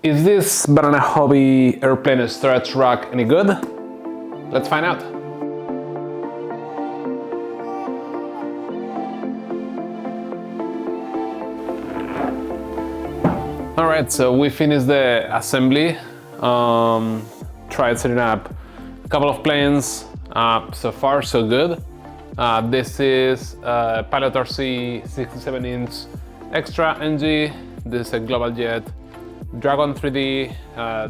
Is this Banana Hobby airplane storage rack any good? Let's find out. Alright, so we finished the assembly. Tried setting up a couple of planes. So far, so good. This is a Pilot RC 67-inch extra NG. This is a Global Jet Dragon 3D.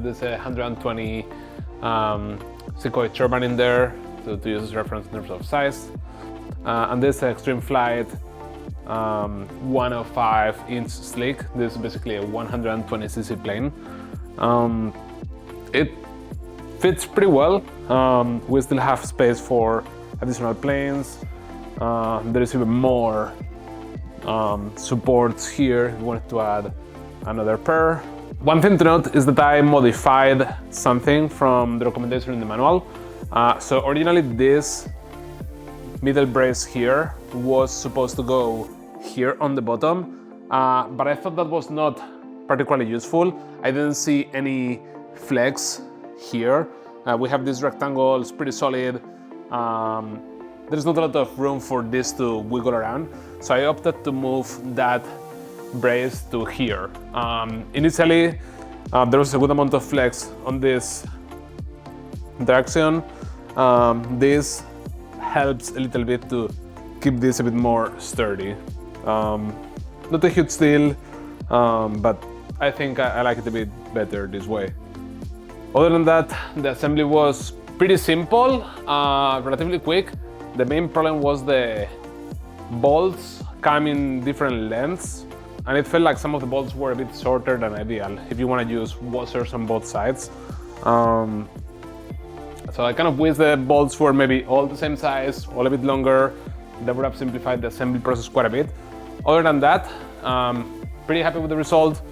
This is a 120 Sequoia turbine in there to use as reference in terms of size. And this is Extreme Flight 105-inch slick. This is basically a 120cc plane. It fits pretty well. We still have space for additional planes. There is even more supports here if you wanted to add another pair. One thing to note is that I modified something from the recommendation in the manual. So originally this middle brace here was supposed to go here on the bottom, but I thought that was not particularly useful. I didn't see any flex here. We have this rectangle, it's pretty solid. There's not a lot of room for this to wiggle around, so I opted to move that brace to here. Initially, there was a good amount of flex on this direction. This helps a little bit to keep this a bit more sturdy. Not a huge deal, but I think I like it a bit better this way. Other than that, the assembly was pretty simple, relatively quick. The main problem was the bolts come in different lengths, and it felt like some of the bolts were a bit shorter than ideal if you want to use washers on both sides. So I kind of wish the bolts were maybe all the same size, all a bit longer. That would have simplified the assembly process quite a bit. Other than that, pretty happy with the result.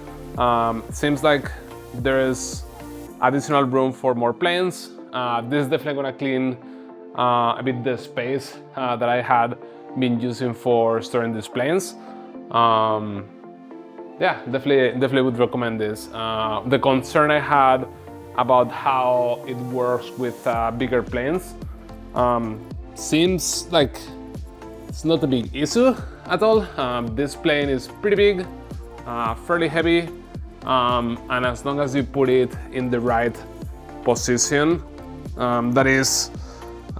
Seems like there is additional room for more planes. This is definitely gonna clean a bit the space that I had been using for storing these planes. Yeah, definitely would recommend this. The concern I had about how it works with bigger planes seems like it's not a big issue at all. This plane is pretty big, fairly heavy, and as long as you put it in the right position, that is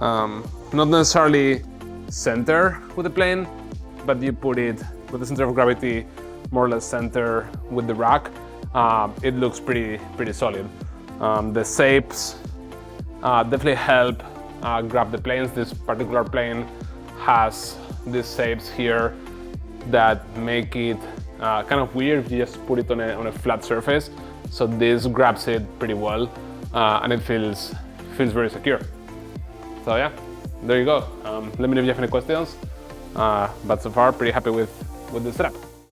not necessarily center with the plane, but you put it with the center of gravity more or less center with the rack, it looks pretty solid. The shapes definitely help grab the planes. This particular plane has these shapes here that make it kind of weird if you just put it on a flat surface. So this grabs it pretty well, and it feels very secure. So yeah, there you go. Let me know if you have any questions. But so far, pretty happy with the setup.